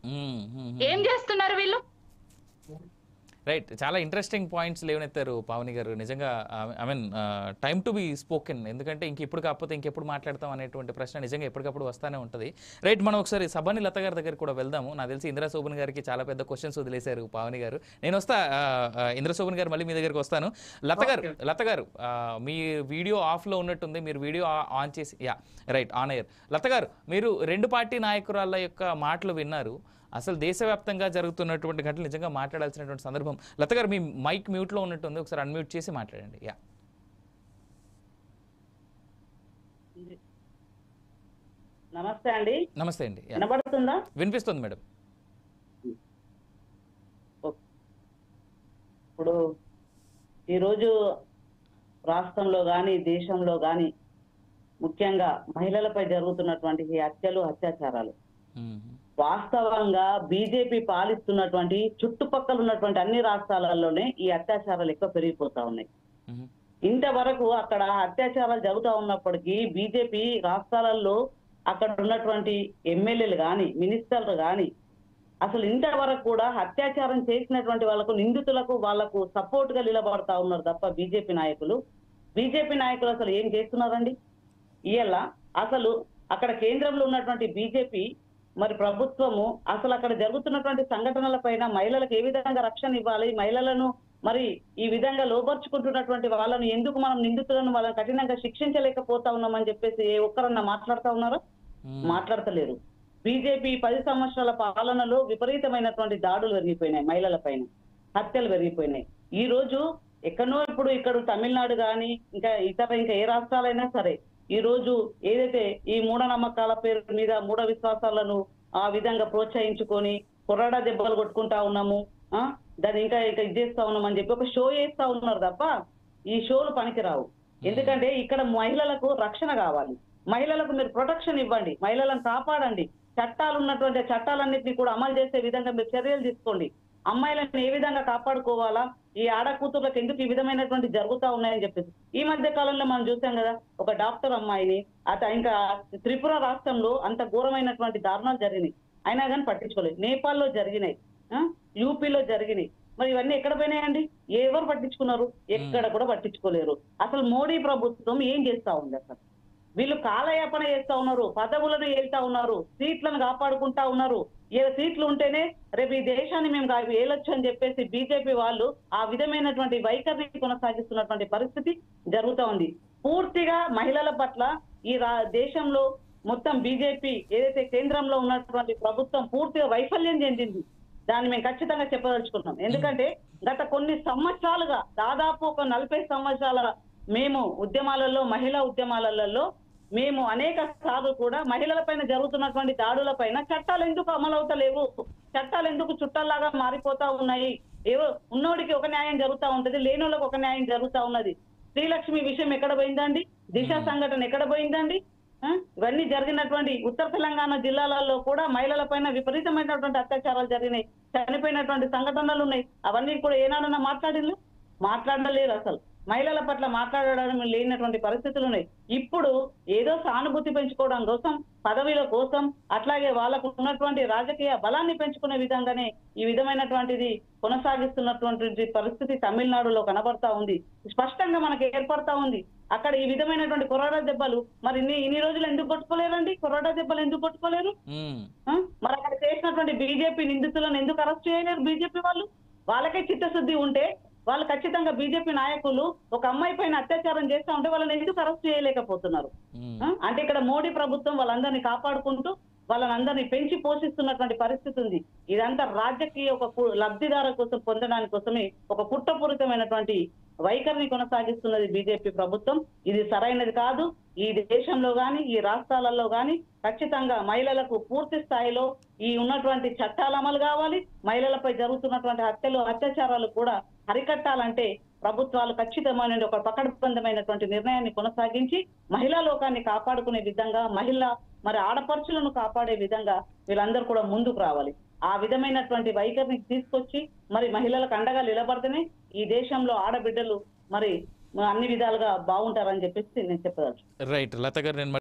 హ్మ్. ఏం చేస్తున్నారు వీళ్ళు? రైట్. చాలా ఇంట్రెస్టింగ్ పాయింట్స్ లేవనెత్తారు పావని గారు. నిజంగా I mean time to be spoken. ఎందుకంటే ఇప్పుడు కాకపోతే ఇంకెప్పుడు మాట్లాడతాం అనేటువంటి ప్రశ్న నిజంగా ఎప్పటికప్పుడు వస్తానే ఉంటది. రైట్, మనం ఒకసారి సబాని లత గారి దగ్గరికి కూడా వెళ్దాము. నాకు తెలిసి ఇందిరా శోభన్ గారికి చాలా పెద్ద క్వెషన్స్ వదిలేశారు పావని గారు. నేను వస్తా ఇందిరా శోభన్ గారు, మళ్ళీ మీ దగ్గరికి వస్తాను. లత గారు మీ వీడియో ఆఫ్లో ఉన్నట్టుంది. మీరు వీడియో ఆన్ చేసి రైట్, ఆన్ అయ్యారు. లత గారు, మీరు 2 పార్టీ నాయకురాళ్ళ యొక్క మాటలు విన్నారు. అసలు దేశవ్యాప్తంగా జరుగుతున్నటువంటి ఘటనలు నిజంగా మాట్లాడాల్సినటువంటి సందర్భం. లత గారు, మీ మైక్ మ్యూట్లో ఉన్నట్టుంది, ఒకసారి అన్మ్యూట్ చేసి మాట్లాడండి. నమస్తే అండి. నమస్తే అండి. వినబడుతుందా? వినిపిస్తుంది మేడం. ఇప్పుడు ఈరోజు రాష్ట్రంలో కానీ దేశంలో కానీ ముఖ్యంగా మహిళలపై జరుగుతున్నటువంటి ఈ హత్యలు, అత్యాచారాలు వాస్తవంగా బీజేపీ పాలిస్తున్నటువంటి చుట్టుపక్కల ఉన్నటువంటి అన్ని రాష్ట్రాలలోనే ఈ అత్యాచారాలు ఎక్కువ పెరిగిపోతా ఉన్నాయి. ఇంతవరకు అక్కడ అత్యాచారాలు జరుగుతూ ఉన్నప్పటికీ బీజేపీ రాష్ట్రాలలో అక్కడ ఉన్నటువంటి ఎమ్మెల్యేలు కానీ మినిస్టర్లు కానీ అసలు ఇంతవరకు కూడా అత్యాచారం చేసినటువంటి వాళ్ళకు, నిందితులకు, వాళ్లకు సపోర్ట్ గా నిలబడతా ఉన్నారు తప్ప బీజేపీ నాయకులు అసలు ఏం చేస్తున్నారండి? ఇవాళ అసలు అక్కడ కేంద్రంలో ఉన్నటువంటి బీజేపీ మరి ప్రభుత్వము అసలు అక్కడ జరుగుతున్నటువంటి సంఘటనల పైన మహిళలకు ఏ విధంగా రక్షణ ఇవ్వాలి, మహిళలను మరి ఈ విధంగా లోపరుచుకుంటున్నటువంటి వాళ్ళను ఎందుకు మనం నిందితులను వాళ్ళని కఠినంగా శిక్షించలేకపోతా ఉన్నామని చెప్పేసి ఏ ఒక్కరన్నా మాట్లాడుతా ఉన్నారా? మాట్లాడతలేరు. బీజేపీ 10 సంవత్సరాల పాలనలో విపరీతమైనటువంటి దాడులు పెరిగిపోయినాయి, మహిళల పైన హత్యలు పెరిగిపోయినాయి. ఈ రోజు ఎక్కడో ఇప్పుడు ఇక్కడ తమిళనాడు కానీ ఇంకా ఏ రాష్ట్రాలైనా సరే ఈ రోజు ఏదైతే ఈ మూఢనమ్మకాల పేరు మీద మూఢ విశ్వాసాలను ఆ విధంగా ప్రోత్సహించుకొని కొరడా దెబ్బలు కొట్టుకుంటా ఉన్నాము, దాన్ని ఇంకా ఇది చేస్తా ఉన్నాం అని చెప్పి ఒక షో చేస్తా ఉన్నారు తప్ప ఈ షోలు పనికిరావు. ఎందుకంటే ఇక్కడ మహిళలకు రక్షణ కావాలి, మహిళలకు మీరు ప్రొటెక్షన్ ఇవ్వండి, మహిళలను కాపాడండి, చట్టాలు ఉన్నటువంటి చట్టాలన్నింటినీ కూడా అమలు చేసే విధంగా మీరు చర్యలు తీసుకోండి. అమ్మాయిలను ఏ విధంగా కాపాడుకోవాలా, ఈ ఆడకూతుర్లకు ఎందుకు ఈ విధమైనటువంటి జరుగుతా ఉన్నాయని చెప్పేసి ఈ మధ్య కాలంలో మనం చూసాం కదా, ఒక డాక్టర్ అమ్మాయిని ఇంకా త్రిపుర రాష్ట్రంలో అంత ఘోరమైనటువంటి దారుణాలు జరిగినాయి, అయినా కానీ పట్టించుకోలేదు. నేపాల్లో జరిగినాయి, యూపీలో జరిగినాయి. మరి ఇవన్నీ ఎక్కడ పోయినాయండి? ఎవరు పట్టించుకున్నారు? ఎక్కడ కూడా పట్టించుకోలేరు. అసలు మోడీ ప్రభుత్వం ఏం చేస్తా ఉంది? అసలు వీళ్ళు కాలయాపన చేస్తా ఉన్నారు, పదవులను ఏళ్తా ఉన్నారు, సీట్లను కాపాడుకుంటా ఉన్నారు. ఏ సీట్లు ఉంటేనే రేపు ఈ దేశాన్ని మేము ఏలొచ్చు అని చెప్పేసి బీజేపీ వాళ్ళు ఆ విధమైనటువంటి వైఖరిని కొనసాగిస్తున్నటువంటి పరిస్థితి జరుగుతూ ఉంది. పూర్తిగా మహిళల పట్ల ఈ దేశంలో మొత్తం బీజేపీ ఏదైతే కేంద్రంలో ఉన్నటువంటి ప్రభుత్వం పూర్తిగా వైఫల్యం చెందింది. దాన్ని మేము ఖచ్చితంగా చెప్పదలుచుకున్నాం. ఎందుకంటే గత కొన్ని సంవత్సరాలుగా దాదాపు ఒక 40 సంవత్సరాల మేము ఉద్యమాలలో, మహిళా ఉద్యమాలలో మేము అనేక సార్లు కూడా మహిళల పైన జరుగుతున్నటువంటి దాడుల పైన చట్టాలు ఎందుకు అమలవుతలేవు, చట్టాలు ఎందుకు చుట్టాల్లాగా మారిపోతా ఉన్నాయి, ఏవో ఉన్నోడికి ఒక న్యాయం జరుగుతూ ఉంటది, లేనోళ్ళకి ఒక న్యాయం జరుగుతూ ఉన్నది. శ్రీలక్ష్మి విషయం ఎక్కడ పోయిందండి? దిశ సంఘటన ఎక్కడ పోయిందండి? ఇవన్నీ జరిగినటువంటి ఉత్తర తెలంగాణ జిల్లాలలో కూడా మహిళల పైన విపరీతమైనటువంటి అత్యాచారాలు జరిగినాయి, చనిపోయినటువంటి సంఘటనలు ఉన్నాయి. అవన్నీ కూడా ఏనాడన్నా మాట్లాడలేరు. అసలు మహిళల పట్ల మాట్లాడడం లేనటువంటి పరిస్థితులు ఉన్నాయి. ఇప్పుడు ఏదో సానుభూతి పెంచుకోవడం కోసం, పదవిల కోసం, అట్లాగే వాళ్ళకు ఉన్నటువంటి రాజకీయ బలాన్ని పెంచుకునే విధంగానే ఈ విధమైనటువంటిది కొనసాగిస్తున్నటువంటి పరిస్థితి తమిళనాడులో కనబడతా ఉంది, స్పష్టంగా మనకు ఏర్పడతా ఉంది. అక్కడ ఈ విధమైనటువంటి కొరడా దెబ్బలు మరి ఇన్ని రోజులు ఎందుకు కొట్టుకోలేరండి? కొరడా దెబ్బలు ఎందుకు కొట్టుకోలేరు? మరి అక్కడ చేసినటువంటి బీజేపీ నిందితులను ఎందుకు అరెస్ట్ చేయలేరు? బీజేపీ వాళ్ళకే చిత్తశుద్ధి ఉంటే వాళ్ళు ఖచ్చితంగా బీజేపీ నాయకులు ఒక అమ్మాయి పైన అత్యాచారం చేస్తా ఉంటే వాళ్ళని ఎందుకు అరెస్ట్ చేయలేకపోతున్నారు? అంటే ఇక్కడ మోడీ ప్రభుత్వం వాళ్ళందరినీ కాపాడుకుంటూ వాళ్ళని పెంచి పోషిస్తున్నటువంటి పరిస్థితి ఉంది. ఇదంతా రాజకీయ ఒక లబ్ధిదారు కోసం పొందడానికి కోసమే ఒక కుట్రపూరితమైనటువంటి వైఖరిని కొనసాగిస్తున్నది బీజేపీ ప్రభుత్వం. ఇది సరైనది కాదు. ఈ దేశంలో గాని ఈ రాష్ట్రాలలో గాని ఖచ్చితంగా మహిళలకు పూర్తి స్థాయిలో ఈ ఉన్నటువంటి చట్టాలు అమలు కావాలి. మహిళలపై జరుగుతున్నటువంటి హత్యలు, అత్యాచారాలు కూడా అరికట్టాలంటే ప్రభుత్వాలు ఖచ్చితమైన ఒక పకడ్బందమైనటువంటి నిర్ణయాన్ని కొనసాగించి మహిళా లోకాన్ని కాపాడుకునే విధంగా, మరి ఆడపడుచులను కాపాడే విధంగా వీళ్ళందరూ కూడా ముందుకు రావాలి. ఆ విధమైనటువంటి వైఖరిని తీసుకొచ్చి మరి మహిళలకు అండగా నిలబడితేనే ఈ దేశంలో ఆడబిడ్డలు మరి అన్ని విధాలుగా బాగుంటారని చెప్పేసి నేను చెప్పదలుచు. రైట్ లత గారు, నేను